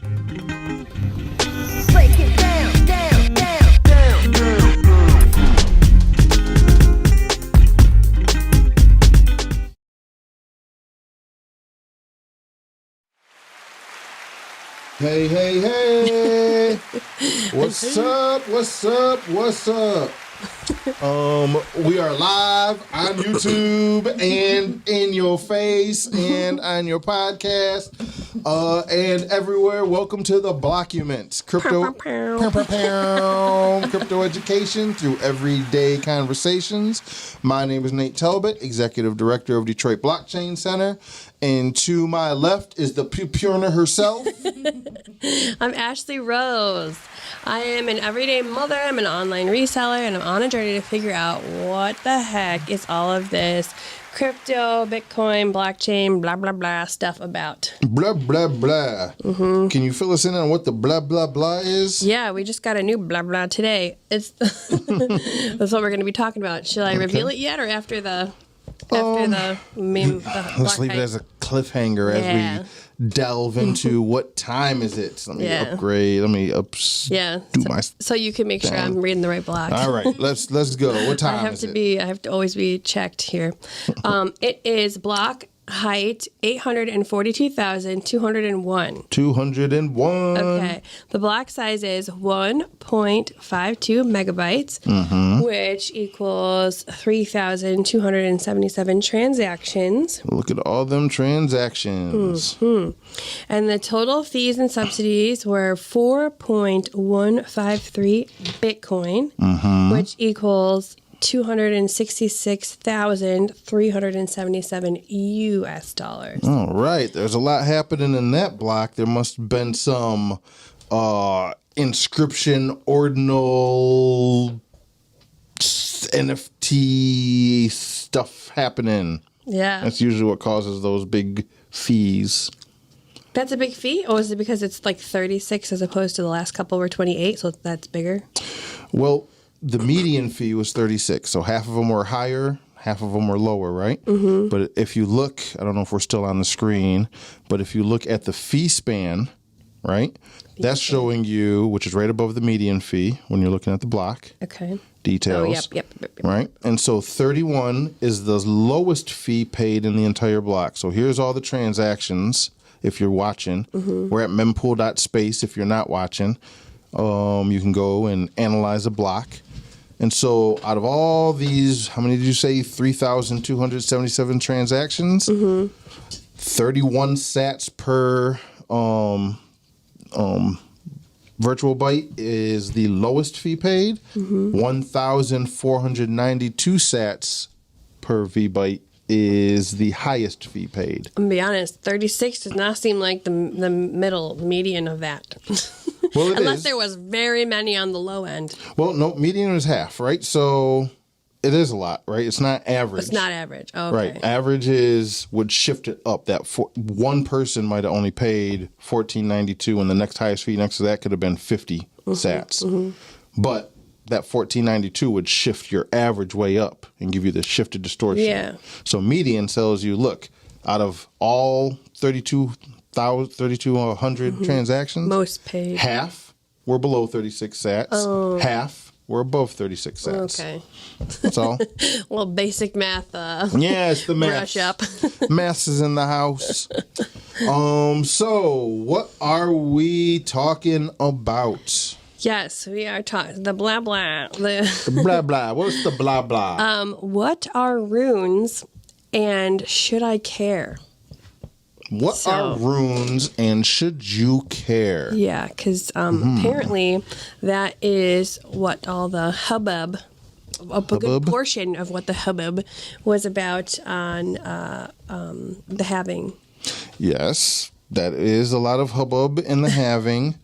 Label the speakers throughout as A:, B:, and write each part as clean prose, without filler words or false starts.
A: Break it down, down, down, down, down.
B: Hey, hey, hey. What's up? What's up? What's up? We are live on YouTube and in your face and on your podcast and everywhere. Welcome to the Blockument. Crypto education through everyday conversations. My name is Nate Talbot, Executive Director of Detroit Blockchain Center. And to my left is the Purna herself.
C: I'm Ashlee Rose. I am an everyday mother, I'm an online reseller, and I'm on a journey to figure out what the heck is all of this crypto, Bitcoin, blockchain, blah, blah, blah stuff about.
B: Blah, blah, blah. Mm-hmm. Can you fill us in on what the blah, blah, blah is?
C: Yeah, we just got a new blah, blah today. It's That's what we're going to be talking about. Should I reveal it yet or after the...
B: Let's leave it as a cliffhanger as we delve into what time is it. Let me upgrade. Let me
C: so you can make sure I'm reading the right block.
B: All right, let's go. What time is it?
C: I have to always be checked here. It is block height 842,201.
B: 201.
C: Okay. The block size is 1.52 megabytes, which equals 3,277 transactions.
B: Look at all them transactions.
C: And the total fees and subsidies were 4.153 Bitcoin, which equals 266,377 US dollars.
B: All right. There's a lot happening in that block. There must have been some inscription, ordinal, NFT stuff happening.
C: Yeah.
B: That's usually what causes those big fees.
C: That's a big fee? Or is it because it's like 36 as opposed to the last couple were 28, so that's bigger?
B: Well, the median fee was 36, so half of them were higher, half of them were lower, right? But if you look, I don't know if we're still on the screen, but if you look at the fee span, right, that's showing you, which is right above the median fee when you're looking at the block.
C: Okay.
B: Details.
C: Oh, yep.
B: Right? And so 31 is the lowest fee paid in the entire block. So here's all the transactions if you're watching. We're at mempool.space if you're not watching. You can go and analyze a block. And so out of all these, how many did you say? 3,277 transactions? 31 sats per virtual byte is the lowest fee paid. 1,492 sats per V-byte is the highest fee paid.
C: I'm going to be honest, 36 does not seem like the median of that.
B: Well,
C: Unless there was very many on the low end.
B: Well, no, median is half, right? So it is a lot, right? It's not average.
C: It's not average. Oh, okay.
B: Right. Average would shift it up. That one person might have only paid $14.92, and the next highest fee next to that could have been 50 sats. But that $14.92 would shift your average way up and give you the shifted distortion.
C: Yeah.
B: So median tells you, look, out of all 3,200 transactions,
C: most paid.
B: Half were below 36 sats. Half were above 36 sats.
C: Okay.
B: That's all.
C: Well, basic math.
B: Yeah, it's the math.
C: Brush up.
B: Maths is in the house. So what are we talking about?
C: Yes, we are talking the blah blah.
B: The blah blah. What's the blah blah?
C: What are runes, and should I care?
B: What are runes, and should you care?
C: Yeah, because apparently that is what all the hubbub, a good portion of what the hubbub was about on the halving.
B: Yes, that is a lot of hubbub in the halving.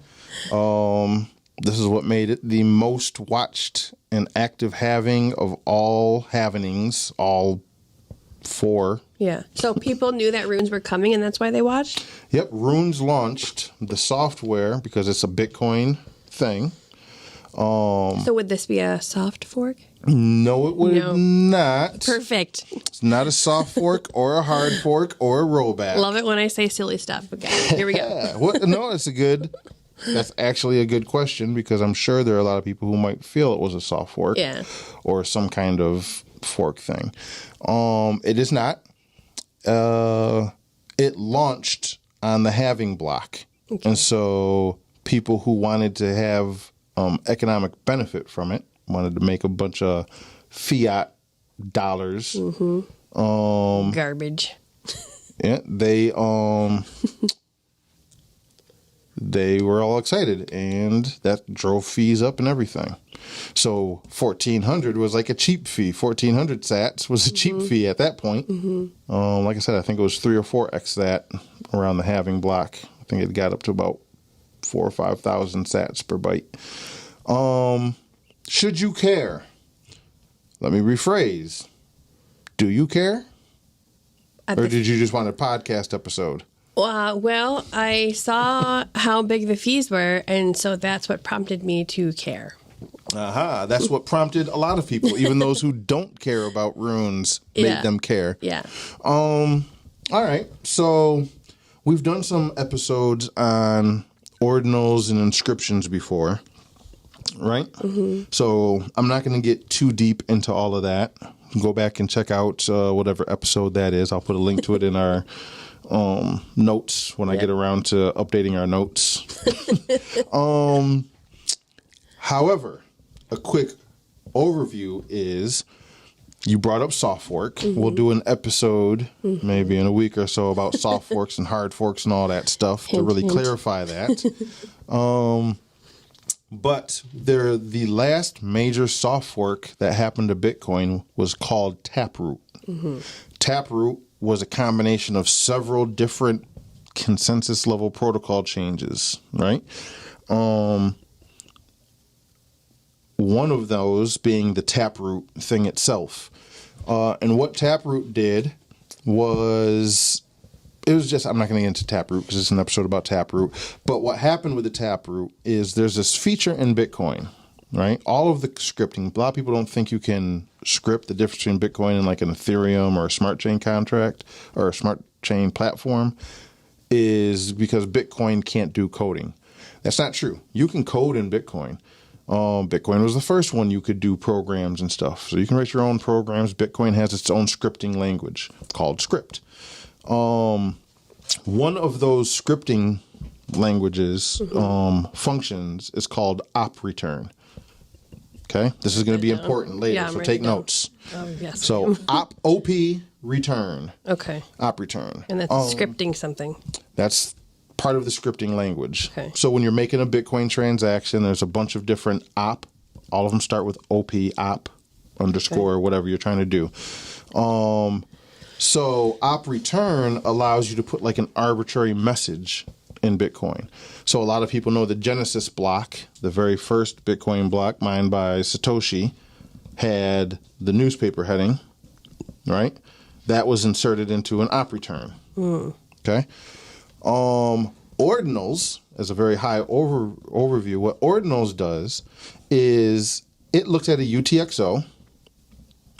B: This is what made it the most watched and active halving of all halvenings, all 4.
C: Yeah. So people knew that runes were coming, and that's why they watched?
B: Yep. Runes launched the software because it's a Bitcoin thing.
C: So would this be a soft fork?
B: No, it would
C: No.
B: not.
C: Perfect.
B: It's not a soft fork or a hard fork or a rollback.
C: Love it when I say silly stuff. Okay, here we go.
B: Yeah. No, that's actually a good question, because I'm sure there are a lot of people who might feel it was a soft fork or some kind of fork thing. It is not. It launched on the halving block. Okay. And so people who wanted to have economic benefit from it, wanted to make a bunch of fiat dollars. Mm-hmm.
C: Garbage.
B: Yeah, they were all excited, and that drove fees up and everything. So 1,400 was like a cheap fee. 1,400 sats was a cheap fee at that point. Mm-hmm. Like I said, I think it was 3 or 4x that around the halving block. I think it got up to about 4,000 or 5,000 sats per byte. Should you care? Let me rephrase. Do you care? Or did you just want a podcast episode?
C: Well, I saw how big the fees were, and so that's what prompted me to care.
B: Aha, that's what prompted a lot of people, even those who don't care about runes, made them care.
C: Yeah.
B: All right, so we've done some episodes on ordinals and inscriptions before, right? Mm-hmm. So I'm not going to get too deep into all of that. Go back and check out whatever episode that is. I'll put a link to it in our notes when I get around to updating our notes. However, a quick overview is, you brought up soft fork. Mm-hmm. We'll do an episode maybe in a week or so about soft forks and hard forks and all that stuff to really clarify that. But the last major soft fork that happened to Bitcoin was called Taproot. Mm-hmm. Taproot was a combination of several different consensus level protocol changes, right? One of those being the Taproot thing itself. And what Taproot did was, it was just, I'm not going to get into Taproot because it's an episode about Taproot. But what happened with the Taproot is there's this feature in Bitcoin, right? All of the scripting, a lot of people don't think you can script the difference between Bitcoin and like an Ethereum or a smart chain contract or a smart chain platform, is because Bitcoin can't do coding. That's not true. You can code in Bitcoin. Bitcoin was the first one you could do programs and stuff. So you can write your own programs. Bitcoin has its own scripting language called script. One of those scripting languages, functions, is called op return. Okay? This is going to be important later, so take notes.
C: Oh, yes.
B: So op return.
C: Okay.
B: Op return.
C: And that's scripting something.
B: That's part of the scripting language.
C: Okay.
B: So when you're making a Bitcoin transaction, there's a bunch of different op. All of them start with op underscore, whatever you're trying to do. So op return allows you to put like an arbitrary message in Bitcoin. So a lot of people know the Genesis block, the very first Bitcoin block mined by Satoshi, had the newspaper heading, right? That was inserted into an op return. Okay. Ordinals, as a very high overview, what ordinals does is it looks at a UTXO.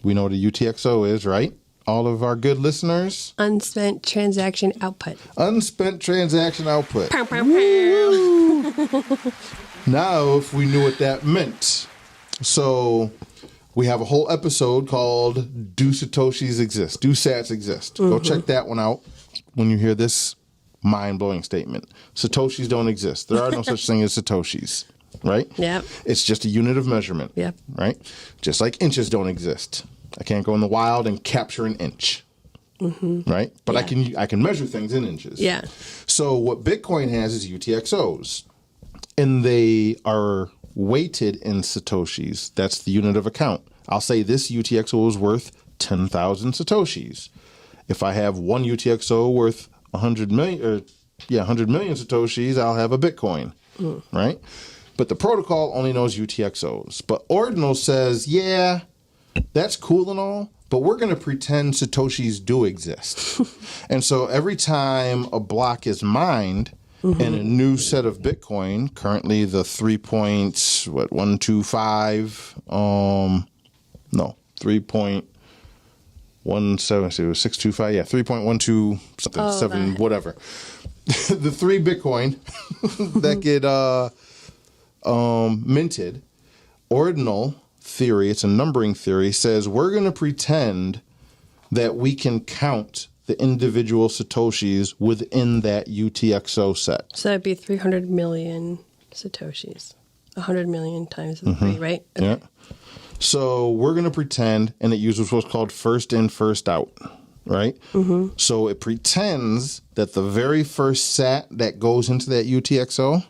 B: We know what a UTXO is, right? All of our good listeners.
C: Unspent transaction output.
B: Unspent transaction output.
C: Pow, pow, pow.
B: Now, if we knew what that meant. So we have a whole episode called Do Satoshis Exist? Do Sats Exist? Go check that one out when you hear this mind-blowing statement. Satoshis don't exist. There are no such thing as Satoshis, right?
C: Yep.
B: It's just a unit of measurement,
C: Yep.
B: right? Just like inches don't exist. I can't go in the wild and capture an inch, right? But I can measure things in inches.
C: Yeah.
B: So what Bitcoin has is UTXOs, and they are weighted in Satoshis. That's the unit of account. I'll say this UTXO is worth 10,000 Satoshis. If I have one UTXO worth 100 million Satoshis, I'll have a Bitcoin, right? But the protocol only knows UTXOs. But Ordinal says, yeah, that's cool and all, but we're going to pretend Satoshis do exist. And so every time a block is mined, and a new set of Bitcoin, currently the 3.125, 3.17, 3.12 something, 7, whatever. The 3 Bitcoin that get minted, ordinal theory, it's a numbering theory, says we're going to pretend that we can count the individual Satoshis within that UTXO set.
C: So that'd be 300 million Satoshis. 100 million times the 3, right? Okay.
B: Yeah. So we're going to pretend, and it uses what's called first in, first out, right? So it pretends that the very first sat that goes into that UTXO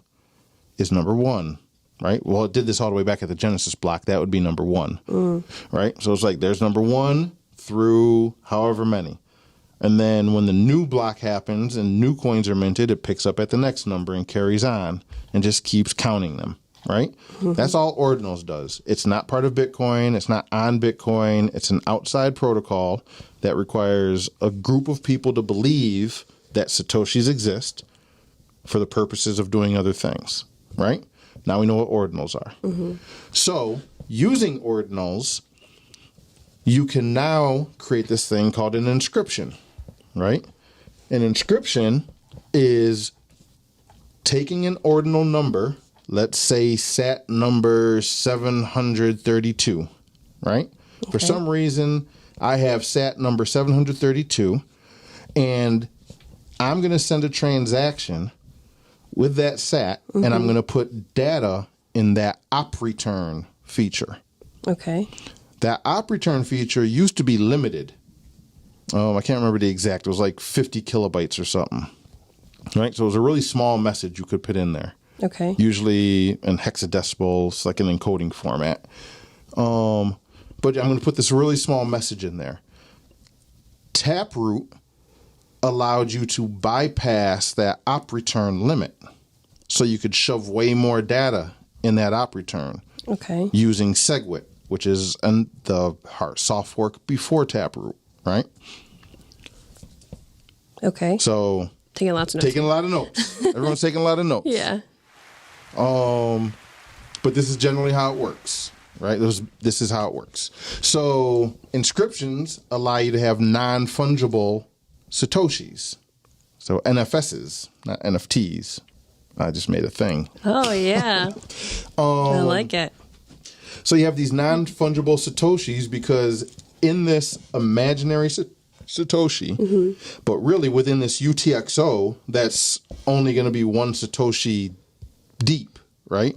B: is number 1, right? Well, it did this all the way back at the Genesis block. That would be number 1, right? So it's like there's number 1 through however many. And then when the new block happens and new coins are minted, it picks up at the next number and carries on and just keeps counting them, right? That's all Ordinals does. It's not part of Bitcoin. It's not on Bitcoin. It's an outside protocol that requires a group of people to believe that Satoshis exist for the purposes of doing other things, right? Now we know what Ordinals are. So using Ordinals, you can now create this thing called an inscription, right? An inscription is taking an ordinal number, let's say sat number 732, right? Okay. For some reason, I have sat number 732, and I'm going to send a transaction with that sat, and I'm going to put data in that op return feature.
C: Okay.
B: That op return feature used to be limited. I can't remember the exact. It was like 50 kilobytes or something. Right? So it was a really small message you could put in there.
C: Okay.
B: Usually in hexadecimals, like an encoding format. But I'm going to put this really small message in there. Taproot allowed you to bypass that op return limit. So you could shove way more data in that op return.
C: Okay.
B: Using SegWit, which is the hard soft fork before Taproot, right?
C: Okay.
B: So
C: taking lots of notes.
B: Taking a lot of notes. Everyone's taking a lot of notes.
C: Yeah.
B: But this is generally how it works, right? This is how it works. So inscriptions allow you to have non-fungible Satoshis. So NFSs, not NFTs. I just made a thing.
C: Oh, yeah. I like it.
B: So you have these non-fungible Satoshis because in this imaginary Satoshi, but really within this UTXO, that's only going to be 1 Satoshi deep, right?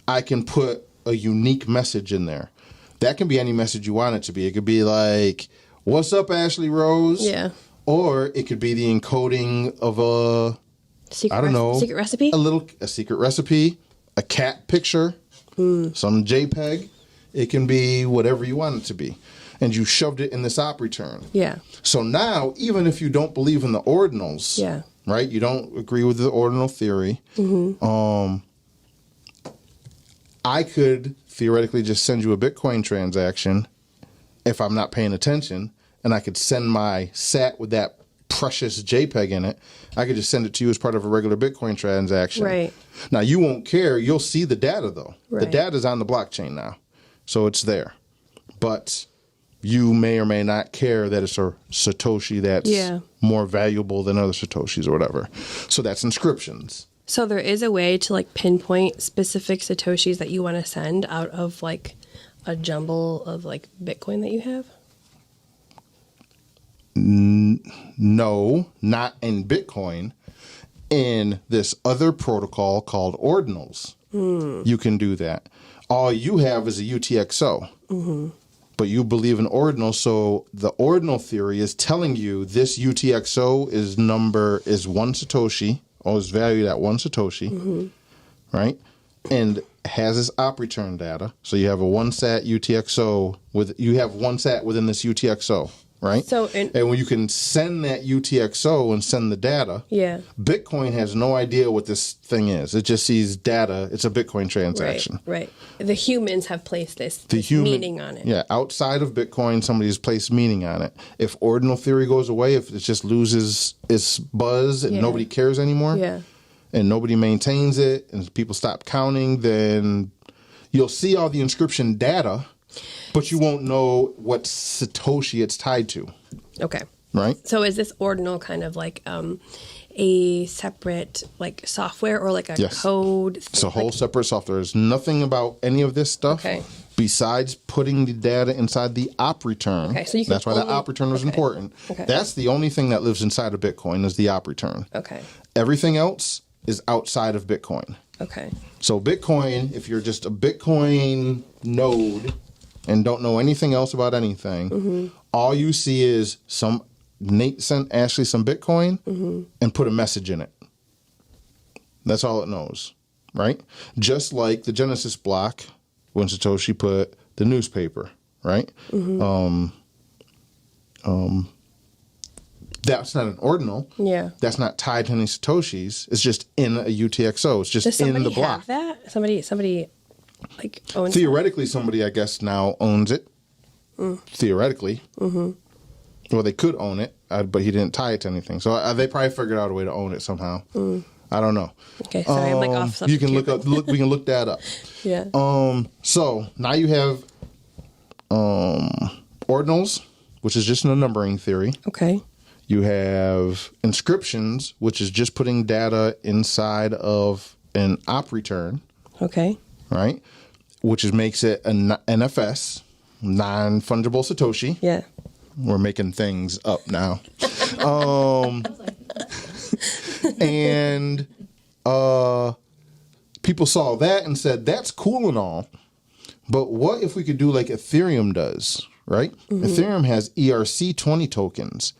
B: I can put a unique message in there. That can be any message you want it to be. It could be like, "What's up, Ashlee Rose?"
C: Yeah. Or
B: it could be the encoding of a
C: secret recipe?
B: A secret recipe, a cat picture, some JPEG. It can be whatever you want it to be. And you shoved it in this op return.
C: Yeah.
B: So now, even if you don't believe in the ordinals, right? You don't agree with the ordinal theory. I could theoretically just send you a Bitcoin transaction if I'm not paying attention, and I could send my sat with that precious JPEG in it. I could just send it to you as part of a regular Bitcoin transaction.
C: Right.
B: Now, you won't care. You'll see the data, though.
C: Right.
B: The data's on the blockchain now, so it's there. But you may or may not care that it's a Satoshi that's more valuable than other Satoshis or whatever. So that's inscriptions.
C: So there is a way to like pinpoint specific Satoshis that you want to send out of like a jumble of like Bitcoin that you have?
B: No, not in Bitcoin. In this other protocol called ordinals, you can do that. All you have is a UTXO. But you believe in ordinal, so the ordinal theory is telling you this UTXO is 1 Satoshi, or is valued at 1 Satoshi, right? And has this op return data. So you have a 1 sat UTXO you have 1 sat within this UTXO, right?
C: So
B: and when you can send that UTXO and send the data, Bitcoin has no idea what this thing is. It just sees data. It's a Bitcoin transaction.
C: Right. The humans have placed this meaning on it.
B: Yeah, outside of Bitcoin, somebody's placed meaning on it. If ordinal theory goes away, if it just loses its buzz and nobody cares anymore, and nobody maintains it and people stop counting, then you'll see all the inscription data, but you won't know what Satoshi it's tied to.
C: Okay.
B: Right?
C: So is this ordinal kind of like a separate like software or like a code?
B: It's a whole separate software. There's nothing about any of this stuff besides putting the data inside the op return.
C: Okay, so
B: that's why the op return was important.
C: Okay.
B: That's the only thing that lives inside of Bitcoin is the op return.
C: Okay.
B: Everything else is outside of Bitcoin.
C: Okay.
B: So Bitcoin, if you're just a Bitcoin node and don't know anything else about anything, all you see is Nate sent Ashlee some Bitcoin and put a message in it. That's all it knows, right? Just like the Genesis block when Satoshi put the newspaper, right? That's not an ordinal.
C: Yeah.
B: That's not tied to any Satoshis. It's just in a UTXO. It's just in the block.
C: Does somebody have that? Somebody like owns
B: Theoretically, somebody, I guess, now owns it. Theoretically. Well, they could own it, but he didn't tie it to anything. So they probably figured out a way to own it somehow. I don't know.
C: Okay, sorry, I'm like off subject.
B: You can we can look that up.
C: Yeah.
B: So now you have ordinals, which is just a numbering theory.
C: Okay.
B: You have inscriptions, which is just putting data inside of an op return.
C: Okay.
B: Right? Which makes it an NFS, non-fungible Satoshi.
C: Yeah.
B: We're making things up now. And people saw that and said, that's cool and all, but what if we could do like Ethereum does, right? Ethereum has ERC20 tokens.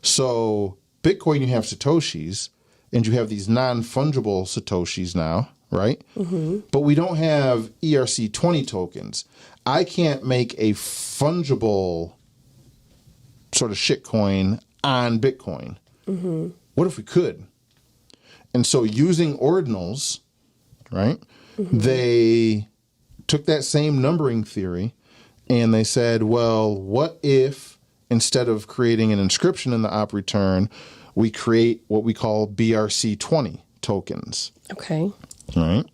B: So Bitcoin, you have Satoshis, and you have these non-fungible Satoshis now, right? But we don't have ERC20 tokens. I can't make a fungible sort of shitcoin on Bitcoin. What if we could? And so using ordinals, right, they took that same numbering theory and they said, well, what if instead of creating an inscription in the op return, we create what we call BRC20 tokens.
C: Okay.
B: All right.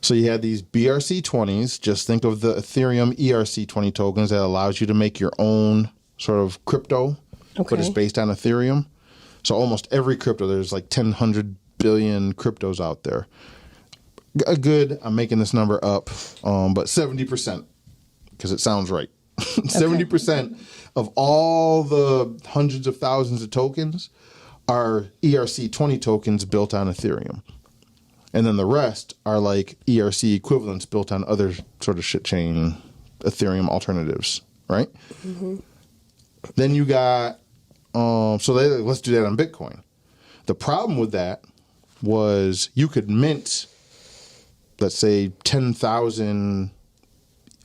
B: So you had these BRC20s. Just think of the Ethereum ERC20 tokens that allows you to make your own sort of crypto, but it's based on Ethereum. So almost every crypto, there's like 100 billion cryptos out there. I'm making this number up, but 70%, because it sounds right. 70% of all the hundreds of thousands of tokens are ERC20 tokens built on Ethereum. And then the rest are like ERC equivalents built on other sort of shit chain Ethereum alternatives, right? Then you got, let's do that on Bitcoin. The problem with that was you could mint, let's say, 10,000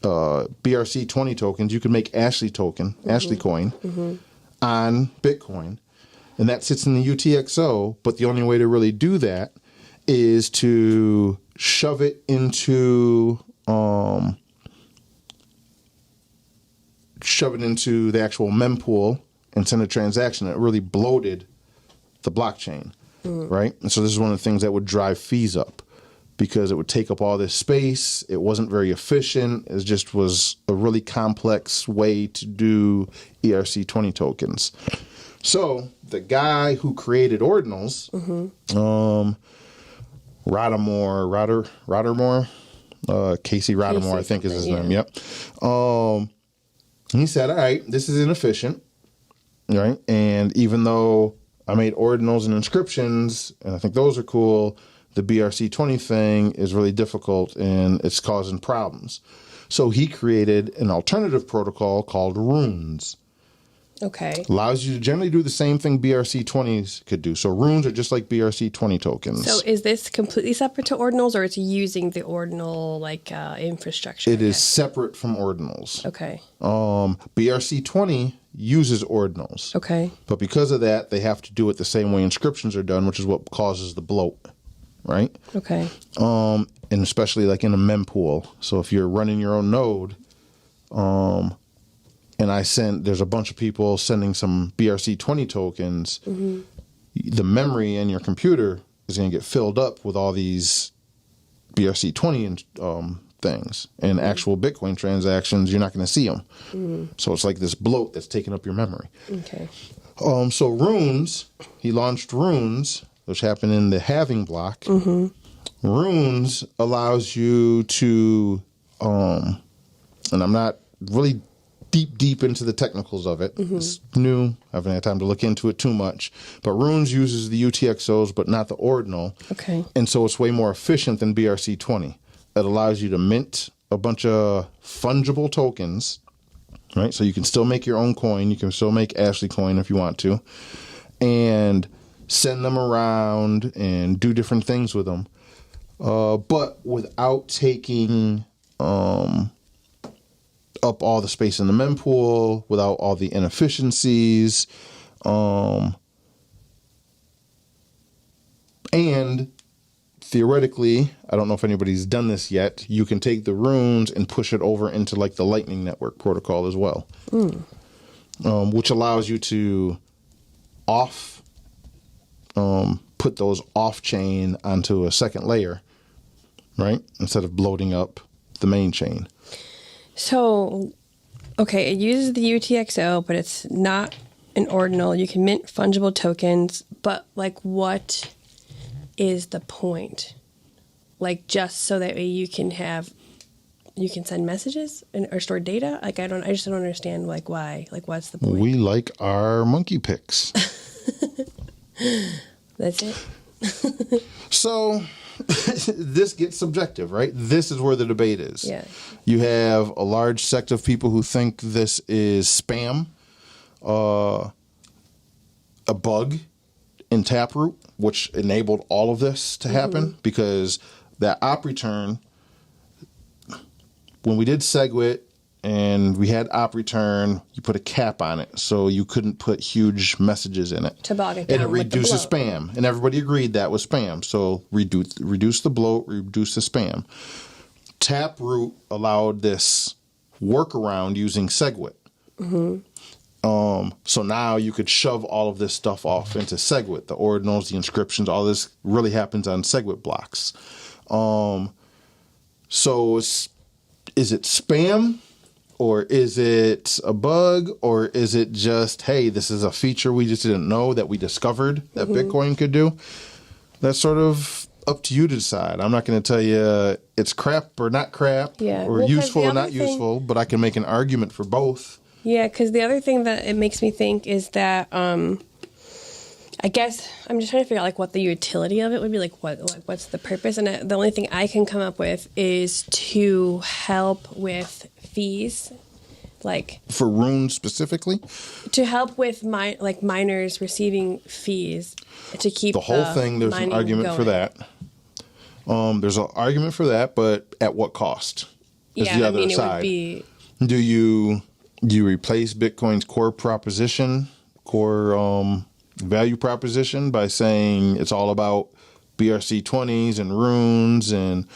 B: BRC20 tokens. You could make Ashlee coin on Bitcoin, and that sits in the UTXO. But the only way to really do that is to shove it into the actual mempool and send a transaction. That really bloated the blockchain, right? And so this is one of the things that would drive fees up, because it would take up all this space. It wasn't very efficient. It just was a really complex way to do ERC20 tokens. So the guy who created ordinals, Rottermore, Casey Rottermore, I think is his name. Yep. He said, all right, this is inefficient, right? And even though I made ordinals and inscriptions, and I think those are cool, the BRC20 thing is really difficult and it's causing problems. So he created an alternative protocol called runes.
C: Okay.
B: Allows you to generally do the same thing BRC20s could do. So runes are just like BRC20 tokens.
C: So is this completely separate to ordinals, or it's using the ordinal infrastructure?
B: It is separate from ordinals.
C: Okay.
B: BRC20 uses ordinals.
C: Okay.
B: But because of that, they have to do it the same way inscriptions are done, which is what causes the bloat, right?
C: Okay.
B: And especially like in a mempool. So if you're running your own node, and there's a bunch of people sending some BRC20 tokens, the memory in your computer is going to get filled up with all these BRC20 things, and actual Bitcoin transactions, you're not going to see them. So it's like this bloat that's taking up your memory.
C: Okay.
B: So Runes, he launched Runes, which happened in the halving block. Runes allows you to, and I'm not really deep into the technicals of it. It's new. I haven't had time to look into it too much. But Runes uses the UTXOs, but not the ordinal.
C: Okay.
B: And so it's way more efficient than BRC20. It allows you to mint a bunch of fungible tokens, right? So you can still make your own coin. You can still make Ashlee coin if you want to, and send them around and do different things with them. But without taking up all the space in the mempool, without all the inefficiencies, and theoretically, I don't know if anybody's done this yet, you can take the Runes and push it over into like the Lightning Network protocol as well, which allows you to put those off-chain onto a second layer, right? Instead of bloating up the main chain.
C: So, okay, it uses the UTXO, but it's not an ordinal. You can mint fungible tokens, but like, what is the point? Like, just so that way you can send messages or store data? Like, I just don't understand, like, why? Like, what's the point?
B: We like our monkey pics.
C: That's it?
B: So this gets subjective, right? This is where the debate is.
C: Yeah.
B: You have a large sect of people who think this is spam, a bug in Taproot, which enabled all of this to happen, because that op return, when we did SegWit and we had op return, you put a cap on it so you couldn't put huge messages in it.
C: To bog it
B: and
C: down
B: it
C: with the
B: reduces
C: bloat.
B: spam, and everybody agreed that was spam. So reduce the bloat, reduce the spam. Taproot allowed this workaround using SegWit. So now you could shove all of this stuff off into SegWit. The ordinals, the inscriptions, all this really happens on SegWit blocks. So is it spam, or is it a bug, or is it just, hey, this is a feature we just didn't know that we discovered that Bitcoin could do? That's sort of up to you to decide. I'm not going to tell you it's crap or not crap, or useful or not useful, but I can make an argument for both.
C: Yeah, because the other thing that it makes me think is that I guess I'm just trying to figure out like what the utility of it would be, like what's the purpose, and the only thing I can come up with is to help with fees, like
B: For Rune specifically,
C: to help with miners receiving fees to keep
B: the whole thing. There's an argument for that. There's an argument for that, but at what cost? Is the other side.
C: It would be.
B: Do you replace Bitcoin's core value proposition by saying it's all about BRC20s and Runes and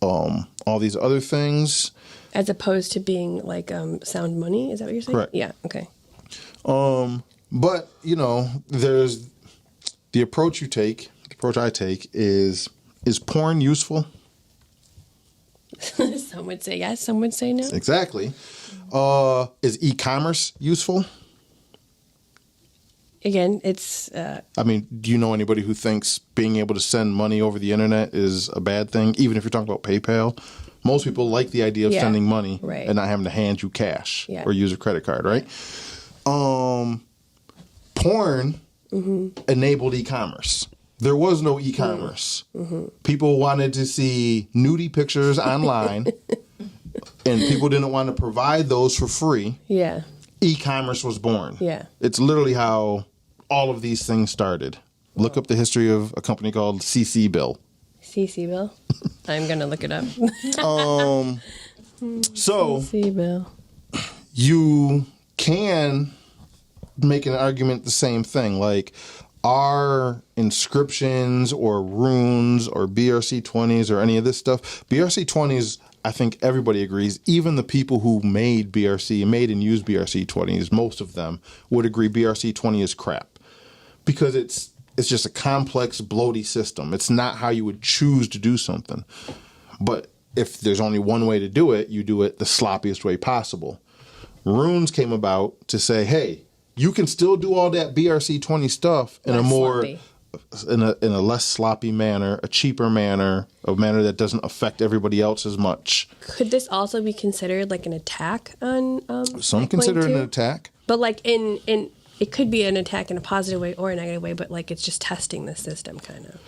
B: all these other things,
C: As opposed to being like sound money? Is that what you're saying?
B: Correct.
C: Yeah. Okay.
B: But there's the approach you take. The approach I take is porn useful?
C: Some would say yes. Some would say no.
B: Exactly. Is e-commerce useful?
C: Again, it's.
B: I mean, do you know anybody who thinks being able to send money over the internet is a bad thing? Even if you're talking about PayPal, most people like the idea of sending money and not having to hand you cash or use a credit card, right? Porn enabled e-commerce. There was no e-commerce. People wanted to see nudie pictures online, and people didn't want to provide those for free.
C: Yeah.
B: E-commerce was born.
C: Yeah.
B: It's literally how all of these things started. Look up the history of a company called CC Bill.
C: CC Bill? I'm going to look it up.
B: So
C: CC Bill.
B: You can make an argument the same thing. Like, are inscriptions or runes or BRC20s or any of this stuff? BRC20s, I think everybody agrees, even the people who made and used BRC20s, most of them would agree BRC20 is crap. Because it's it's just a complex, bloaty system. It's not how you would choose to do something. But if there's only one way to do it, you do it the sloppiest way possible. Runes came about to say, hey, you can still do all that BRC20 stuff in a more in a less sloppy manner, a cheaper manner, a manner that doesn't affect everybody else as much.
C: Could this also be considered like an attack on
B: Some
C: Bitcoin
B: consider it
C: too?
B: an attack.
C: But like in it could be an attack in a positive way or a negative way, but like it's just testing the system kind of.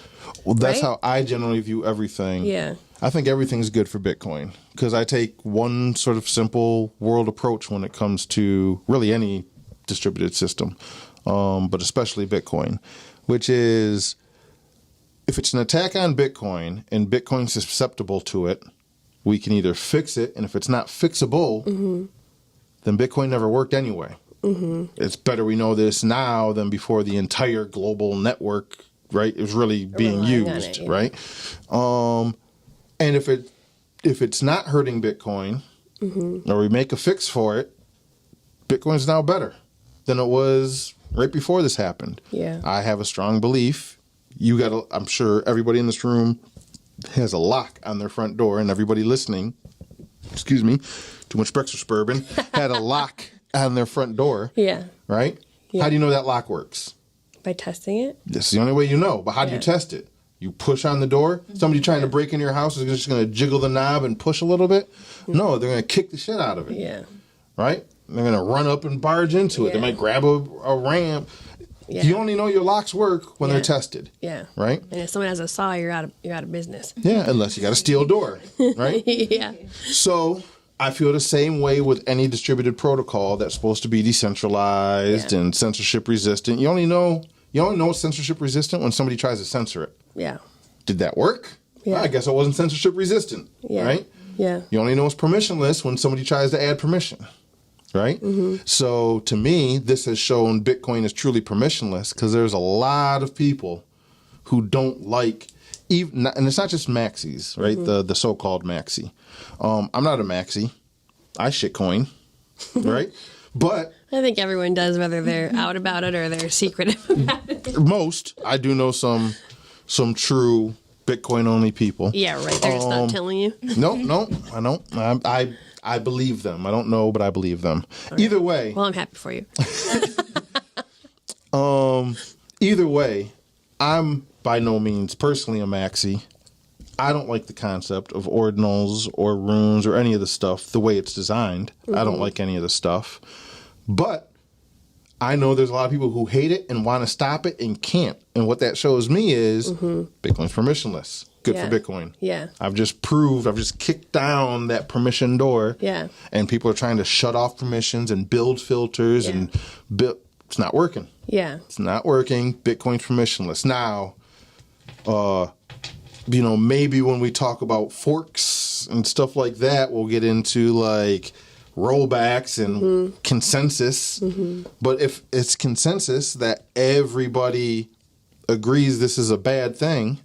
B: Well, that's
C: right?
B: how I generally view everything.
C: Yeah.
B: I think everything's good for Bitcoin because I take one sort of simple world approach when it comes to really any distributed system, but especially Bitcoin, which is if it's an attack on Bitcoin and Bitcoin's susceptible to it, we can either fix it, and if it's not fixable, then Bitcoin never worked anyway. It's better we know this now than before the entire global network, right, is really being used, right? And if it's not hurting Bitcoin, or we make a fix for it, Bitcoin's now better than it was right before this happened.
C: Yeah.
B: I have a strong belief. I'm sure everybody in this room has a lock on their front door, and everybody listening, excuse me, too much breakfast bourbon, had a lock on their front door.
C: Yeah.
B: Right?
C: Yeah.
B: How do you know that lock works?
C: By testing it?
B: That's the only way you know. But how do you test it? You push on the door? Somebody trying to break into your house is just going to jiggle the knob and push a little bit? No, they're going to kick the shit out of it.
C: Yeah.
B: Right? They're going to run up and barge into it.
C: Yeah.
B: They might grab a ramp.
C: Yeah.
B: You only know your locks work when they're tested.
C: Yeah.
B: Right?
C: And if someone has a saw, you're out of business.
B: Yeah, unless you got a steel door. Right?
C: Yeah.
B: So I feel the same way with any distributed protocol that's supposed to be decentralized and censorship resistant. You only know it's censorship resistant when somebody tries to censor it.
C: Yeah.
B: Did that work?
C: Yeah.
B: Well, I guess it wasn't censorship resistant.
C: Yeah.
B: Right?
C: Yeah.
B: You only know it's permissionless when somebody tries to add permission. Right? So to me, this has shown Bitcoin is truly permissionless because there's a lot of people who don't like, even, and it's not just maxis, right? The so-called maxi. I'm not a maxi. I shitcoin, right? But
C: I think everyone does, whether they're out about it or they're secretive about it.
B: most, I do know some true Bitcoin only people.
C: Yeah, right. They're just not telling you.
B: No, I don't. I believe them. I don't know, but I believe them. Okay. Either way.
C: Well, I'm happy for you.
B: Either way, I'm by no means personally a maxi. I don't like the concept of ordinals or runes or any of the stuff the way it's designed. I don't like any of the stuff. But I know there's a lot of people who hate it and want to stop it and can't. And what that shows me is Bitcoin's permissionless. Good for Bitcoin.
C: Yeah.
B: I've just kicked down that permission door.
C: Yeah.
B: And people are trying to shut off permissions and build filters and build. It's not working.
C: Yeah.
B: It's not working. Bitcoin's permissionless. Now, maybe when we talk about forks and stuff like that, we'll get into like rollbacks and consensus. But if it's consensus that everybody agrees this is a bad thing,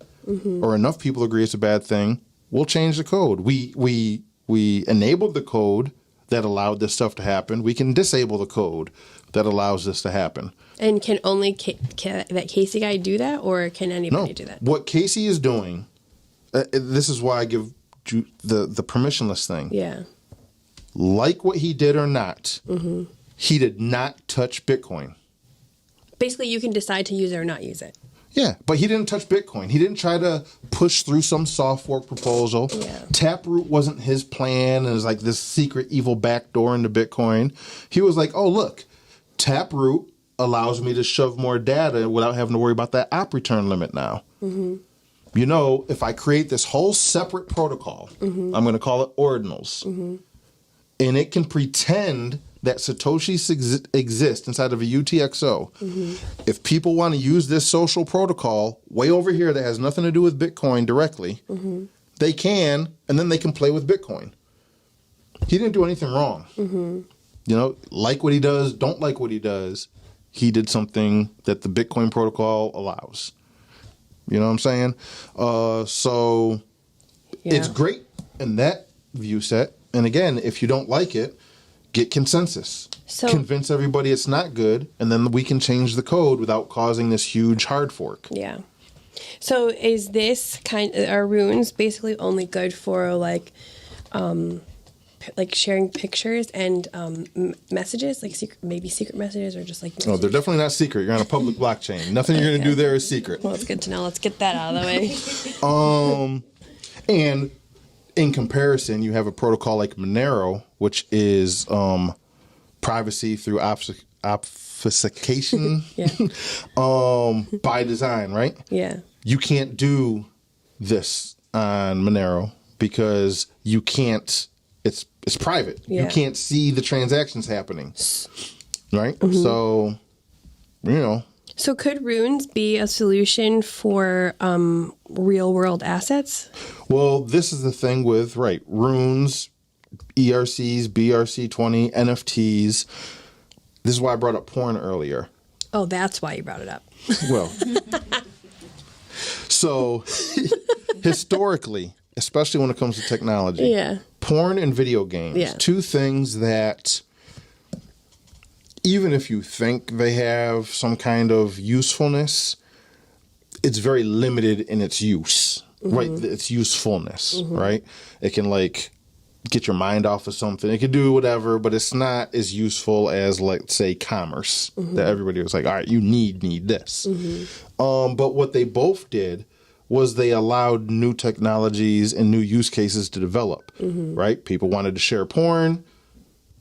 B: or enough people agree it's a bad thing, we'll change the code. We enabled the code that allowed this stuff to happen. We can disable the code that allows this to happen.
C: And can only that Casey guy do that, or can anybody do that?
B: What Casey is doing, this is why I give the permissionless thing.
C: Yeah.
B: Like what he did or not, he did not touch Bitcoin.
C: Basically, you can decide to use it or not use it.
B: Yeah, but he didn't touch Bitcoin. He didn't try to push through some soft fork proposal.
C: Yeah.
B: Taproot wasn't his plan. It was like this secret evil backdoor into Bitcoin. He was like, oh, look, Taproot allows me to shove more data without having to worry about that op return limit now. If I create this whole separate protocol, I'm going to call it ordinals, and it can pretend that Satoshis exist inside of a UTXO. If people want to use this social protocol way over here that has nothing to do with Bitcoin directly, they can, and then they can play with Bitcoin. He didn't do anything wrong. Like what he does, don't like what he does. He did something that the Bitcoin protocol allows. You know what I'm saying? It's great in that view set. And again, if you don't like it, get consensus.
C: So-
B: Convince everybody it's not good, and then we can change the code without causing this huge hard fork.
C: Yeah. So is this are runes basically only good for like sharing pictures and messages, like secret messages, or just like
B: Oh, they're definitely not secret. You're on a public blockchain. Nothing you're going to do there is secret.
C: Well, it's good to know. Let's get that out of the way.
B: And in comparison, you have a protocol like Monero, which is privacy through obfuscation by design, right?
C: Yeah.
B: You can't do this on Monero because you can't. It's private.
C: Yeah.
B: You can't see the transactions happening, right? So,
C: So could runes be a solution for real world assets?
B: Well, this is the thing with runes, ERCs, BRC20, NFTs. This is why I brought up porn earlier.
C: Oh, that's why you brought it up.
B: Well, so historically, especially when it comes to technology, porn and video games, two things that even if you think they have some kind of usefulness, it's very limited in its use, right? Its usefulness, right? It can get your mind off of something. It can do whatever, but it's not as useful as, say, commerce that everybody was like, all right, you need this. But what they both did was they allowed new technologies and new use cases to develop, right? People wanted to share porn.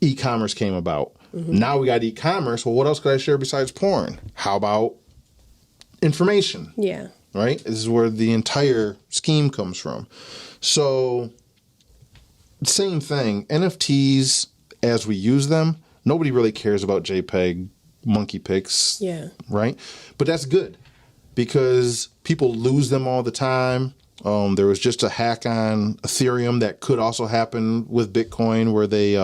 B: E-commerce came about. Now we got e-commerce. Well, what else could I share besides porn? How about information?
C: Yeah.
B: Right? This is where the entire scheme comes from. So, same thing. NFTs, as we use them, nobody really cares about JPEG, monkey pics.
C: Yeah.
B: Right? But that's good because people lose them all the time. There was just a hack on Ethereum that could also happen with Bitcoin where they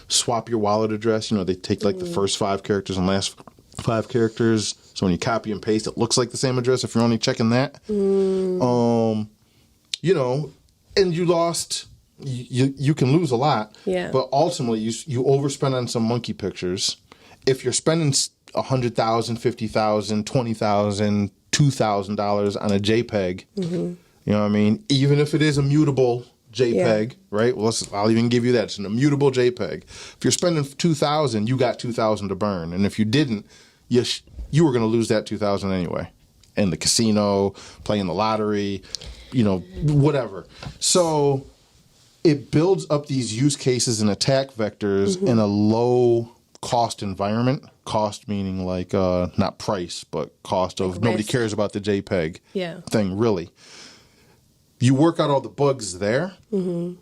B: swap your wallet address. They take the first 5 characters and last 5 characters. So when you copy and paste, it looks like the same address if you're only checking that. And you lost. You can lose a lot.
C: Yeah.
B: But ultimately, you overspend on some monkey pictures. If you're spending $100,000, $50,000, $20,000, $2,000 on a JPEG, you know what I mean? Even if it is a mutable JPEG, right? Well, I'll even give you that. It's an immutable JPEG. If you're spending $2,000, you got $2,000 to burn. And if you didn't, you were going to lose that $2,000 anyway. In the casino, playing the lottery, whatever. So it builds up these use cases and attack vectors in a low cost environment. Cost meaning not price, but cost of nobody cares about the JPEG thing, really. You work out all the bugs there. Then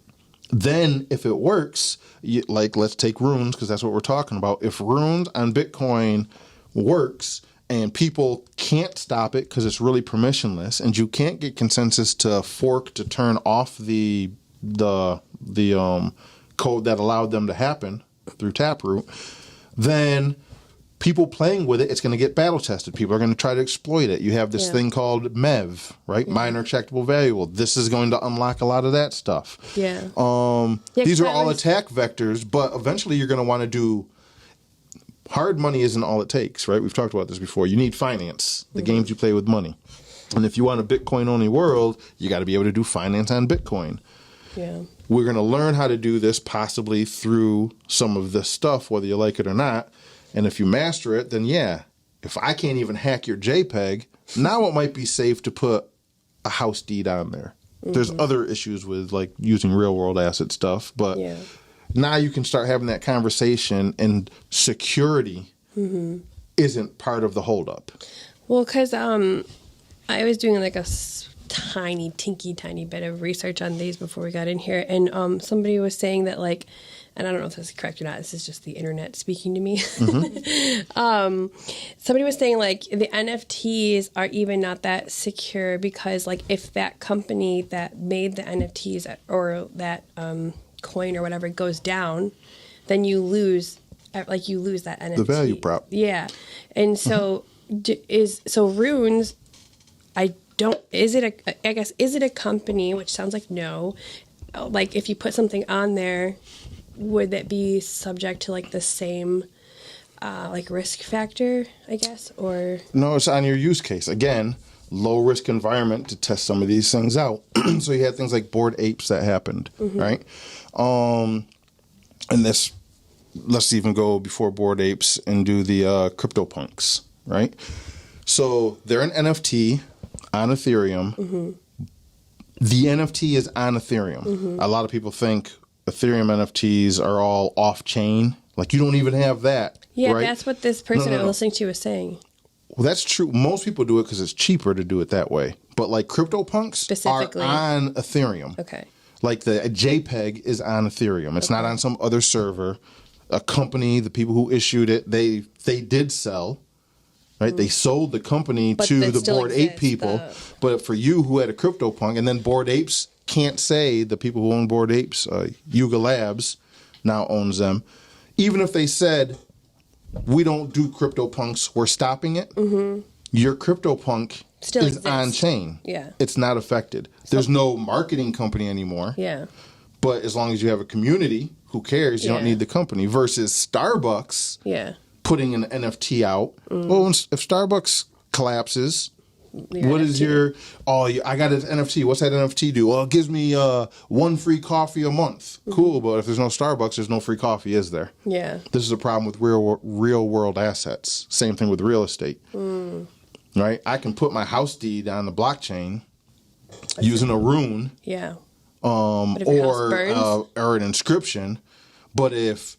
B: if it works, let's take runes because that's what we're talking about. If runes on Bitcoin works and people can't stop it because it's really permissionless and you can't get consensus to fork to turn off the code that allowed them to happen through Taproot, then people playing with it, it's going to get battle tested. People are going to try to exploit it. You have this thing called MEV, right? Minor checkable variable. This is going to unlock a lot of that stuff.
C: Yeah.
B: These are all attack vectors, but eventually you're going to want to do hard money isn't all it takes, right? We've talked about this before. You need finance, the games you play with money. And if you want a Bitcoin-only world, you got to be able to do finance on Bitcoin.
C: Yeah.
B: We're going to learn how to do this possibly through some of this stuff, whether you like it or not. And if you master it, then if I can't even hack your JPEG, now it might be safe to put a house deed on there. There's other issues with using real world asset stuff, but now you can start having that conversation and security isn't part of the holdup. Well,
C: because I was doing a tiny bit of research on these before we got in here, and somebody was saying that and I don't know if this is correct or not, this is just the internet speaking to me. Somebody was saying the NFTs are even not that secure because if that company that made the NFTs or that coin or whatever goes down, then you lose that NFT.
B: The value prop.
C: Yeah. And so runes, is it a company, which sounds like no, if you put something on there, would that be subject to like the same like risk factor, I guess, or
B: No, it's on your use case. Again, low risk environment to test some of these things out. So you had things like Bored Apes that happened, right? And this, let's even go before Bored Apes and do the CryptoPunks, right? So they're an NFT on Ethereum. The NFT is on Ethereum. A lot of people think Ethereum NFTs are all off chain. Like, you don't even have that.
C: yeah,
B: right?
C: that's what this person
B: No.
C: I'm listening to was saying.
B: Well, that's true. Most people do it because it's cheaper to do it that way. But like CryptoPunks
C: Specifically.
B: are on Ethereum.
C: Okay.
B: Like the JPEG is on Ethereum. It's not on some other server. A company, the people who issued it, they did sell. Right? They sold the company
C: But
B: to
C: that
B: the
C: still
B: Bored Ape
C: exists,
B: people. But for you who had a CryptoPunk, and then Bored Apes can't say the people who own Bored Apes, Yuga Labs now owns them. Even if they said, we don't do CryptoPunks, we're stopping it, your CryptoPunk
C: Still
B: is
C: exists.
B: on chain.
C: Yeah.
B: It's not affected. There's no marketing company anymore.
C: Yeah.
B: But as long as you have a community, who cares? You don't
C: Yeah.
B: need the company. Versus Starbucks
C: Yeah.
B: putting an NFT out. Well, if Starbucks collapses,
C: Your
B: what is
C: NFT.
B: your? Oh, I got an NFT. What's that NFT do? Well, it gives me one free coffee a month. Cool, but if there's no Starbucks, there's no free coffee, is there?
C: Yeah.
B: This is a problem with real world assets. Same thing with real estate. Right? I can put my house deed on the blockchain using a rune
C: Yeah. But if your house burns?
B: or an inscription. But if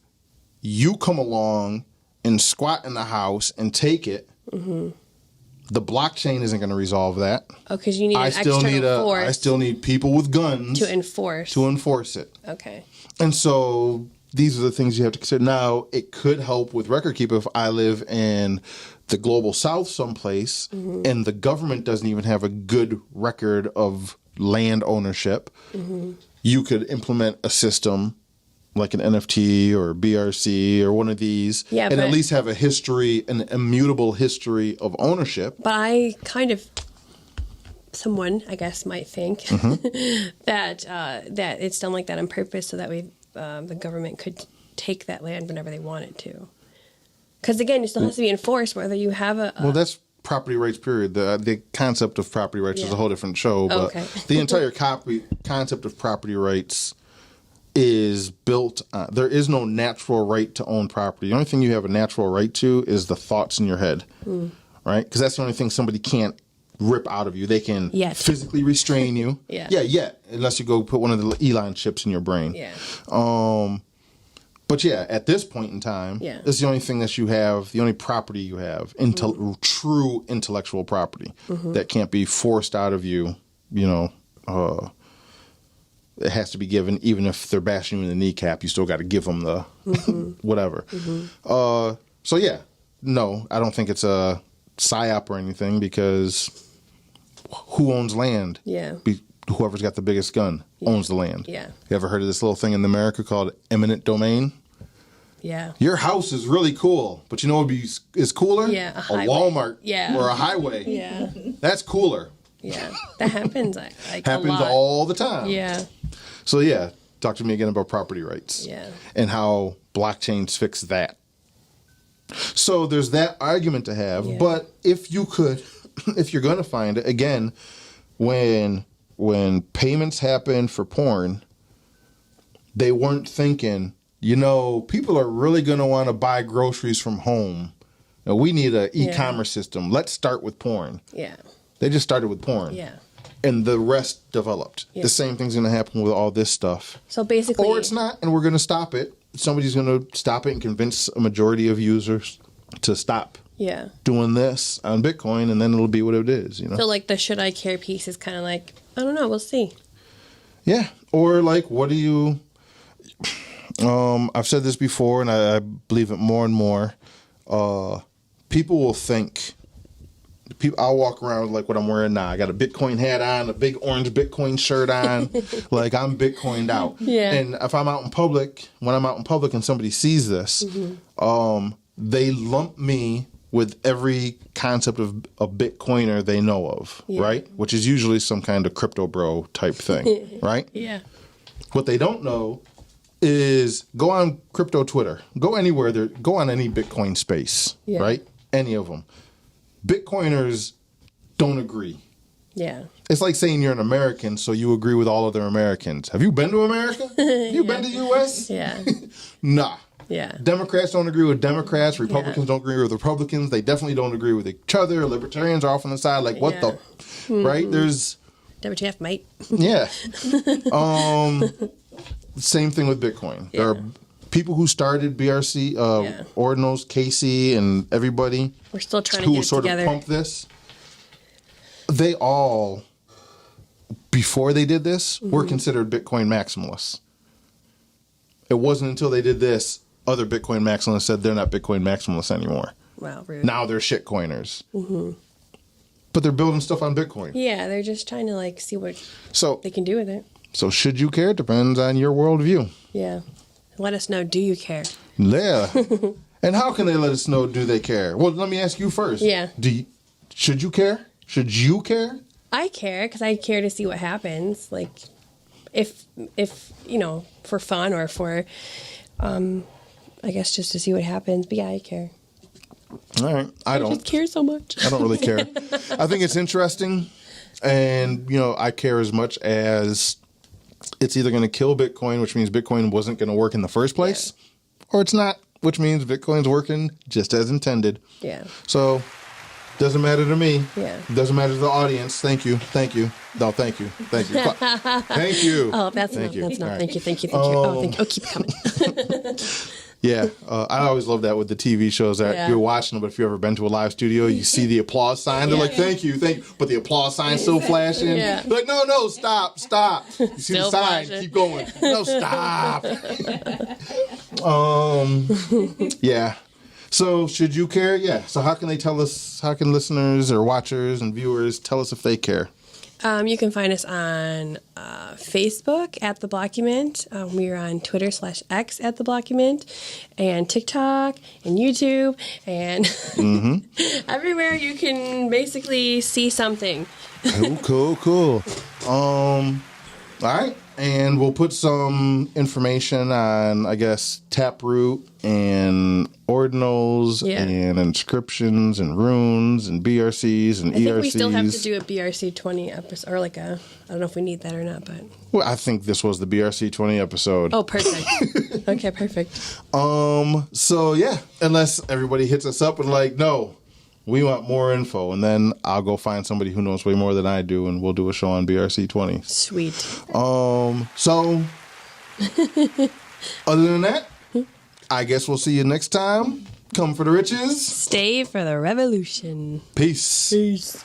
B: you come along and squat in the house and take it, the blockchain isn't going to resolve that.
C: Oh, because you need an
B: I
C: external force
B: I still need people with guns
C: to enforce.
B: to enforce it.
C: Okay.
B: And so these are the things you have to consider. Now, it could help with record keeping if I live in the global south someplace and the government doesn't even have a good record of land ownership. You could implement a system like an NFT or BRC or one of these
C: Yeah,
B: and at
C: but-
B: least have a history, an immutable history of ownership.
C: But I kind of, someone I guess might think that that it's done like that on purpose so that the government could take that land whenever they wanted to. Because again, it still has to be enforced whether you have a.
B: Well, that's property rights, period. The concept of property rights is
C: Yeah.
B: a whole different show. But
C: Okay.
B: the entire concept of property rights is built on, there is no natural right to own property. The only thing you have a natural right to is the thoughts in your head, right? Because that's the only thing somebody can't rip out of you. They can
C: Yet.
B: physically restrain you.
C: Yeah.
B: Unless you go put one of the Elon chips in your brain.
C: Yeah.
B: But yeah, at this point in time,
C: Yeah.
B: it's the only thing that you have, the only property you have, true intellectual property that can't be forced out of you, it has to be given, even if they're bashing you in the kneecap, you still got to give them the whatever. So yeah, no, I don't think it's a psyop or anything because who owns land?
C: Yeah.
B: Whoever's got the biggest gun owns the land.
C: Yeah.
B: You ever heard of this little thing in America called eminent domain?
C: Yeah.
B: Your house is really cool, but you know what is cooler?
C: Yeah, a highway.
B: Walmart
C: Yeah.
B: or a highway.
C: Yeah.
B: That's cooler.
C: Yeah. That happens like
B: Happens
C: a lot.
B: all the time.
C: Yeah.
B: So yeah, talk to me again about property rights.
C: Yeah.
B: And how blockchains fix that. So there's that argument to have,
C: Yeah.
B: but if you could, if you're going to find it, again, when payments happen for porn, they weren't thinking, people are really going to want to buy groceries from home. We need an e-commerce system. Let's start with porn.
C: Yeah.
B: They just started with porn.
C: Yeah.
B: And the rest developed.
C: Yeah.
B: The same thing's going to happen with all this stuff.
C: So basically,
B: Or it's not, and we're going to stop it. Somebody's going to stop it and convince a majority of users to stop
C: yeah.
B: doing this on Bitcoin, and then it'll be what it is,
C: So like the should I care piece is kind of like, I don't know, we'll see.
B: Yeah. Or like, what do you... I've said this before, and I believe it more and more. People will think... I'll walk around with like what I'm wearing now. I got a Bitcoin hat on, a big orange Bitcoin shirt on, like I'm Bitcoined out.
C: Yeah.
B: And if I'm out in public, when I'm out in public and somebody sees this, they lump me with every concept of a Bitcoiner they know of,
C: Yeah.
B: right? Which is usually some kind of crypto bro type thing, right?
C: Yeah.
B: What they don't know is go on crypto Twitter. Go anywhere there. Go on any Bitcoin space,
C: Yeah.
B: right? Any of them. Bitcoiners don't agree.
C: Yeah.
B: It's like saying you're an American, so you agree with all other Americans. Have you been to America? Have you been to U.S.?
C: Yeah.
B: Nah.
C: Yeah.
B: Democrats don't agree with Democrats. Republicans don't agree with Republicans. They definitely don't agree with each other. Libertarians are off on the side. Like, what the? Right? There's...
C: WTF, mate.
B: Yeah. Same thing with Bitcoin. There are people who started BRC, Ordinals, Casey, and everybody.
C: We're still trying to
B: who
C: get it
B: sort
C: together.
B: of pumped this. They all, before they did this, were considered Bitcoin maximalists. It wasn't until they did this, other Bitcoin maximalists said they're not Bitcoin maximalists anymore.
C: Wow, rude.
B: Now they're shitcoiners. But they're building stuff on Bitcoin.
C: Yeah, they're just trying to like see what
B: So,
C: they can do with it.
B: so should you care? Depends on your worldview.
C: Yeah. Let us know, do you care?
B: Yeah. And how can they let us know, do they care? Well, let me ask you first.
C: Yeah.
B: Should you care? Should you care?
C: I care because I care to see what happens. Like, if you know, for fun or for, I guess just to see what happens. But yeah, I care.
B: All right. I
C: I
B: don't.
C: just care so much.
B: I don't really care. I think it's interesting. And, you know, I care as much as it's either going to kill Bitcoin, which means Bitcoin wasn't going to work in the first place, or it's not, which means Bitcoin's working just as intended.
C: Yeah.
B: So, doesn't matter to me.
C: Yeah.
B: Doesn't matter to the audience. Thank you. Thank you. No, thank you. Thank you. Thank you.
C: Oh, that's
B: Thank
C: not.
B: you.
C: That's not.
B: All right.
C: Thank you. Thank you. Thank you. Oh, thank you. Oh, keep it coming.
B: Yeah, I always love that with the TV shows that you're watching them, but if you've ever been to a live studio, you see the applause sign. They're like, thank you, but the applause sign's still flashing.
C: Yeah.
B: They're like, no, stop. You see
C: Still
B: the sign,
C: flashing.
B: keep going. No, stop. Yeah. So should you care? Yeah. So how can they tell us, how can listeners or watchers and viewers tell us if they care?
C: You can find us on Facebook at The Blockument. We're on Twitter/X at The Blockument, and TikTok and YouTube, and everywhere you can basically see something.
B: Cool. All right. And we'll put some information on, I guess, Taproot and ordinals and inscriptions and runes and BRCs and ERCs.
C: I think we still have to do a BRC 20 episode, or like I don't know if we need that or not, but.
B: Well, I think this was the BRC 20 episode.
C: Oh, perfect. Okay, perfect.
B: So, yeah, unless everybody hits us up and like, no, we want more info. And then I'll go find somebody who knows way more than I do, and we'll do a show on BRC 20.
C: Sweet.
B: So, other than that, I guess we'll see you next time. Come for the riches.
C: Stay for the revolution.
B: Peace.
C: Peace.